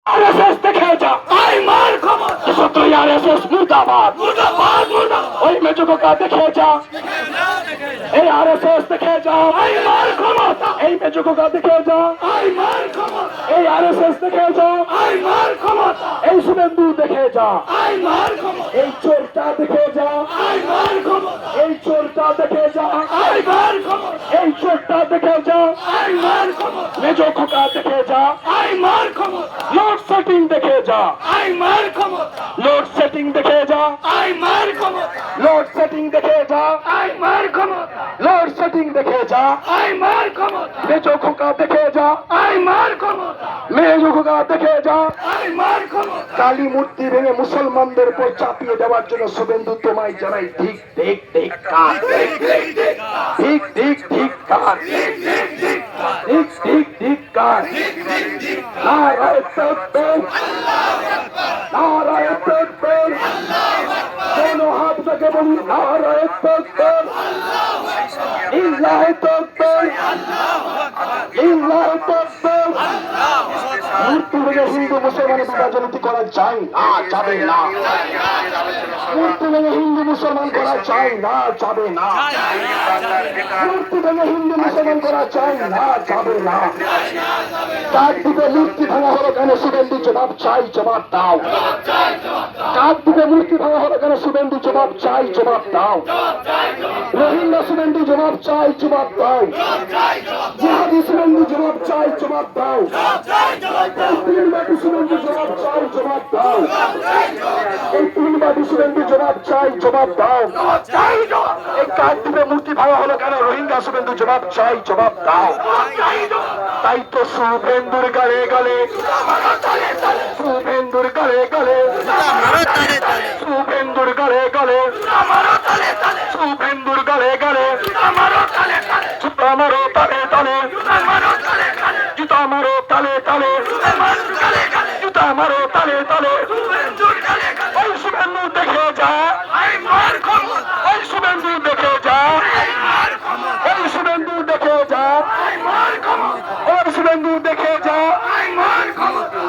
RSS দেখে যা, I মার ক্ষমতা, সত্যই আরএসএস মুর্দাবাদ, মুর্দাবাদ, মুর্দাবাদ। ওই মেজুকা দেখে যা, এই আরএসএস দেখে যা, আই মার ক্ষমতা, এই মেজুকা দেখে যা, আই মার ক্ষমতা, এই আরএসএস দেখে যা, আই মার ক্ষমতা, এই শুভেন্দু দেখে যা, আই মার ক্ষমতা, এই চোরটা দেখে যা, আই মার ক্ষমতা, এই চোরটা দেখে যা, আই মার ক্ষমতা, এই চোরটা দেখে যা, আই মার ক্ষমতা, মেজুকা দেখে যা, আই মার ক্ষমতা, লোড সেটিং দেখে যা, আই মার ক্ষমতা, লোড সেটিং দেখে যা, আই মার ক্ষমতা, লোড সেটিং দেখে যা, আই মার ক্ষমতা, লোড সেটিং দেখে যা, আই মার ক্ষমতা, মেজুকা দেখে যা, আই মার ক্ষমতা, মেজুকা দেখে যা, আই মার ক্ষমতা। কালী মূর্তি ভেঙে মুসলমানদের উপর চাপিয়ে দেওয়ার জন্য শুভেন্দু তোমায় জানাই ঠিক ঠিক ঠিক কার, ঠিক ঠিক ঠিক কার, ঠিক ঠিক ঠিক কার। নারায়ে তাকবীর, নারায়ে তাকবীর, दोनों हाथ लगे बोली नाराये तकबीर, लिल्लाहि तकबीर, लिल्लाहि तकबीर। মূর্তি ভেঙে হিন্দু মুসলমানের বিভাজনীতি করা যায় না, যাবে না। মূর্তি ভেঙে হিন্দু মুসলমান করা যায় না, যাবে না। মূর্তি ভেঙে হিন্দু মুসলমান করা যায় না, যাবে না। কাকদ্বীপে মূর্তি ভাঙা হলো কেন? শুভেন্দু জবাব চাই, জবাব দাও। কাকদ্বীপে মূর্তি ভাঙা হলো কেন? শুভেন্দু জবাব চাই, জবাব দাও। রোহিঙ্গা শুভেন্দু জবাব চাই, জবাব দাও। জিহাদি শুভেন্দু জবাব চাই, জবাব দাও। তিনবাদী শুভেন্দু জবাব চাই, জবাব দাও। এই তিনবাদী শুভেন্দু জবাব চাই, জবাব দাও। এই কাকদ্বীপে মূর্তি ভাঙা হলো কেন? রোহিঙ্গা শুভেন্দু জবাব চাই, জবাব দাও। তাই তো শুভেন্দুর গালে গালে, শুভেন্দুর গালে গালে, শুভেন্দুর গালে গালে, শুভেন্দুর গালে গালে, জুতা মারো তালে তালে, জুতা মারো তালে তালে, জুতা মারো তালে তালে। ওই শুভেন্দু দেখে যা, ওই শুভেন্দু দেখে যা, ওই শুভেন্দু দেখে যা, ওই শুভেন্দু দেখে যা,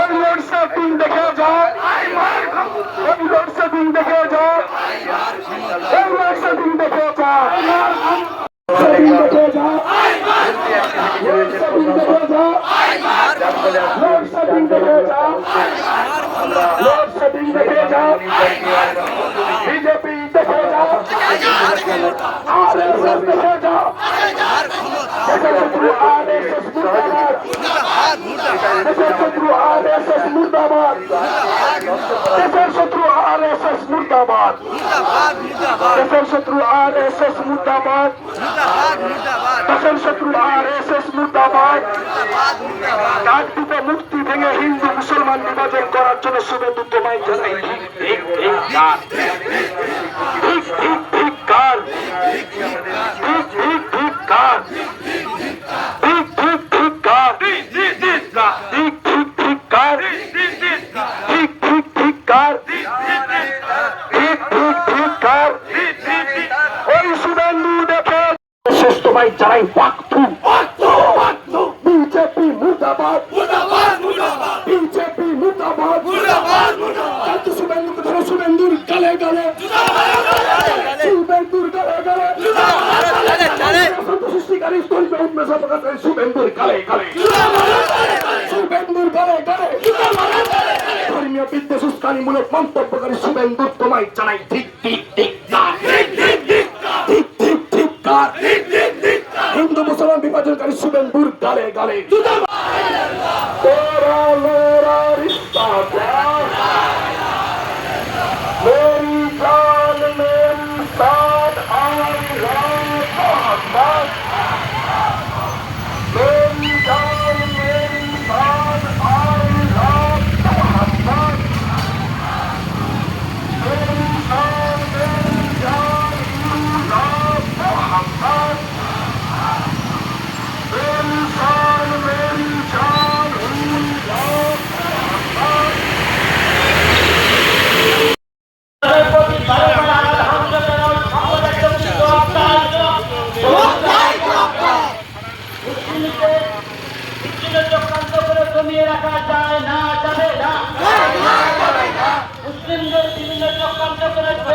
ওই লোড সেটিং দেখে যা, ওই লোড সেটিং দেখে যা, ওই লোড সেটিং দেখে যা, সেটিং দেখে যা, লোড সেটিং দেখে যা, লোড সেটিং দেখে যা, লোড সেটিং দেখে যা, বিজেপি দেখে যা, আরএসএস দেখে যা, দেশের শত্রু আরএসএস মুর্দাবাদ, দেশের শত্রু আরএসএস মুর্দাবাদ, দেশের শত্রু আরএসএস মুর্দাবাদ, দেশের শত্রু আরএসএস মুর্দাবাদ, দেশের শত্রু আরএসএস মুর্দাবাদ। কাকদ্বীপে মূর্তি ভেঙে হিন্দু মুসলমান বিভাজন করার জন্য শুভেন্দু তোমায় জানাই ঠিক ঠিক ঠিক কার, ঠিক ঠিক ঠিক কার, ঠিক ঠিক ঠিক কার, ঠিক ঠিক ঠিক কার, ঠিক ঠিক ঠিক কার, ঠিক ঠিক ঠিক কার, ঠিক ঠিক ঠিক কার। ওই শুভেন্দু দেখে শেষ তোমায় জানাই ওয়াক্তু, বিজেপি মুর্দাবাদ, বিজেপি মুর্দাবাদ। শুভেন্দুকে ধরো, শুভেন্দুর গালে গালে, শুভেন্দুর গালে গালে, সৃষ্টিকারী শুভেন্দুর গালে গালে, শুভেন্দুর গালে গালে, ধর্মীয় বিদ্বেষ উস্কানিমূলক মন্তব্যকারী শুভেন্দু তোমায় জানাই ঠিক ঠিক ঠিক কার, ঠিক ঠিক ঠিক কার। হিন্দু মুসলমান বিভাজনকারী শুভেন্দুর গালে গালে। मेरी जान मेरी शान आई लव मोहम्मद, मेरी जान मेरी शान आई लव मोहम्मद, मेरी शान मेरी जान आई लव मोहम्मद, मेरी शान मेरी जान आई लव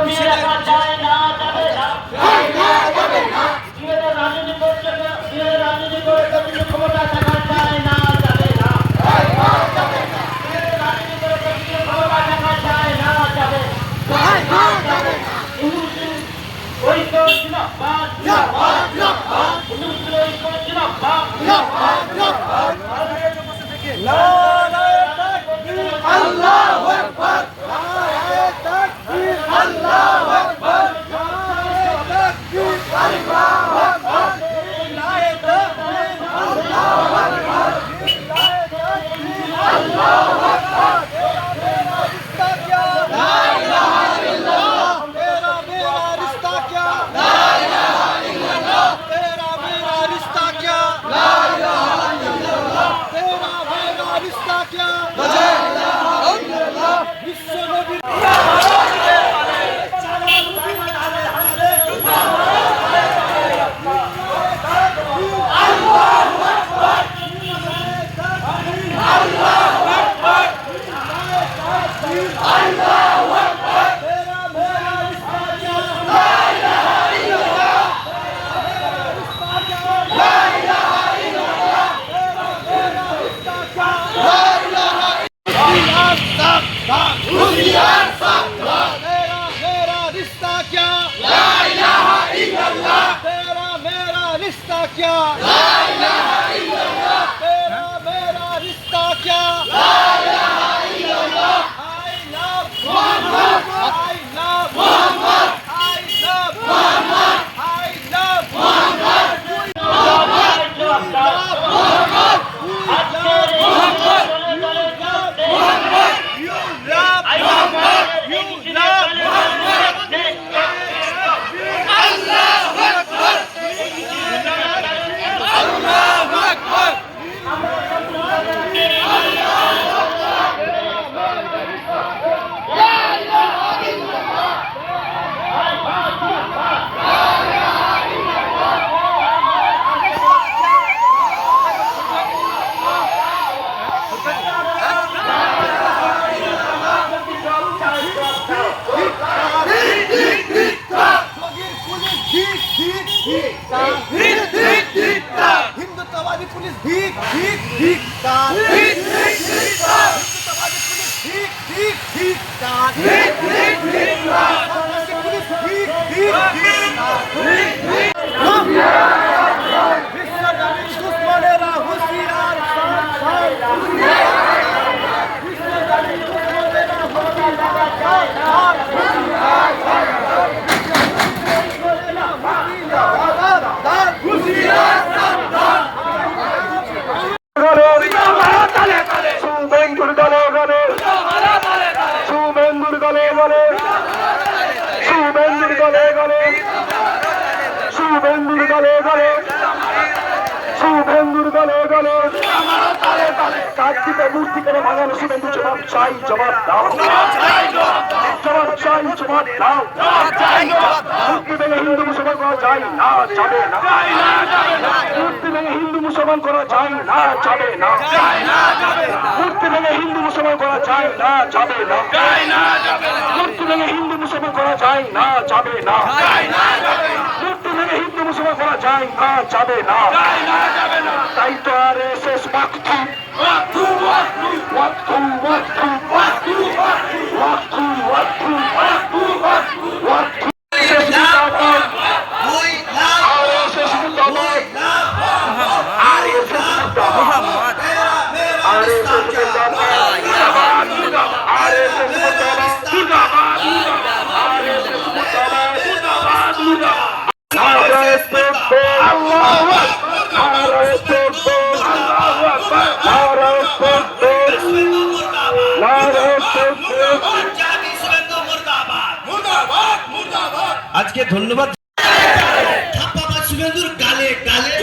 দমিয়ে রাখা যায় না, যাবে না। বিরোধী রাজনীতি করছে, বিরোধী রাজনীতি করে কতদিন ক্ষমতা থাকা যায় না, যাবে না। বিরোধী রাজনীতি করে কতদিন ক্ষমতা থাকা যায় না, যাবে না। ঐক্য জিন্দাবাদ, জিন্দাবাদ, জিন্দাবাদ। ঐক্য জিন্দাবাদ, জিন্দাবাদ। আল্লাহু আকবার, নারায়ে তাকবীর, আল্লাহু আকবার, নারায়ে তাকবীর, আল্লাহু আকবার, নারায়ে তাকবীর, আল্লাহু আকবার, নারায়ে তাকবীর, আল্লাহু আকবার। मेरा रिश्ता क्या, ला इलाहा इल्लल्लाह। मेरा रिश्ता क्या, ला इलाहा इल्लल्लाह। मेरा रिश्ता क्या, ला इलाहा इल्लल्लाह। मेरा रिश्ता क्या, ला इलाहा इल्लल्लाह। विश्व नबी मेरा रिश्ता क्या, ला इलाहा इल्लल्लाह। मेरा रिश्ता क्या, ला इलाहा इल्लल्लाह। मेरा रिश्ता क्या, ला इलाहा इल्लल्लाह। I love Muhammad, I love Muhammad, I love Muhammad, I love Muhammad, हिंदुत्ववादी पुलिस भीख भीख भीख हिंदुत्ववादी पुलिस भीख भीख भीख पुलिस भीख भीख विश्वजनीन दुश्मनेरा होशियार विश्वजनीन दुश्मनेरा শুভেন্দুর দলে গলে, শুভেন্দুর দলে গলে, শুভেন্দুর দলে গলে, শুভেন্দুর দলে গলে, শুভেন্দুর দলে গলে। কার্তিকে মূর্তি করে ভাঙানো শুভেন্দু জবাব চাই, জবাব দাও, জবাব চাই, জবাব দাও। মূর্তি ভেঙে হিন্দু মুসলমান করা যায় না, যাবে না। মূর্তি ভেঙে হিন্দু মুসলমান করা যায় না, যাবে না। মূর্তি ভেঙে হিন্দু মুসলমান করা যায় না, যাবে না। মূর্তি ভেঙে হিন্দু মুসলমান করা যায় না, যাবে না। মূর্তি ভেঙে হিন্দু মুসলমান করা যায় না, যাবে না। তাই তো RSS ওয়াক্তু ওয়াক্তু ওয়াক্তু ওয়াক্তু ওয়াক্তু ওয়াক্তু ওয়াক্তু ওয়াক্তু ওয়াক্তু ওয়াক্তু আজকে ধন্যবাদ। থাপ্পাবাজ শুভেন্দুর গালে গালে,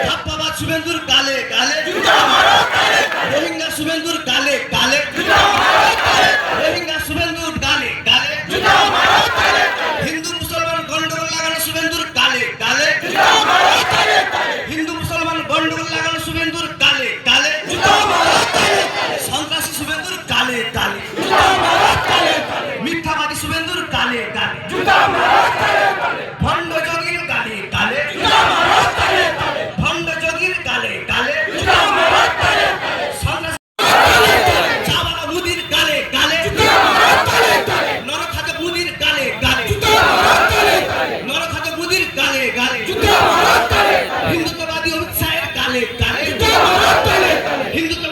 থাপ্পাবাজ শুভেন্দুর গালে গালে, রোহিঙ্গা শুভেন্দুর গালে গালে, রোহিঙ্গা শুভেন্দুর গালে গালে, হিন্দু মুসলমান গন্ডগোল লাগানো শুভেন্দুর গালে গালে, হিন্দু মুসলমান গন্ডগোল লাগানো শুভেন্দুর গালে গালে, সন্ত্রাসী শুভেন্দুর গালে গালে, মিথ্যাবাদী শুভেন্দু হিন্দুকে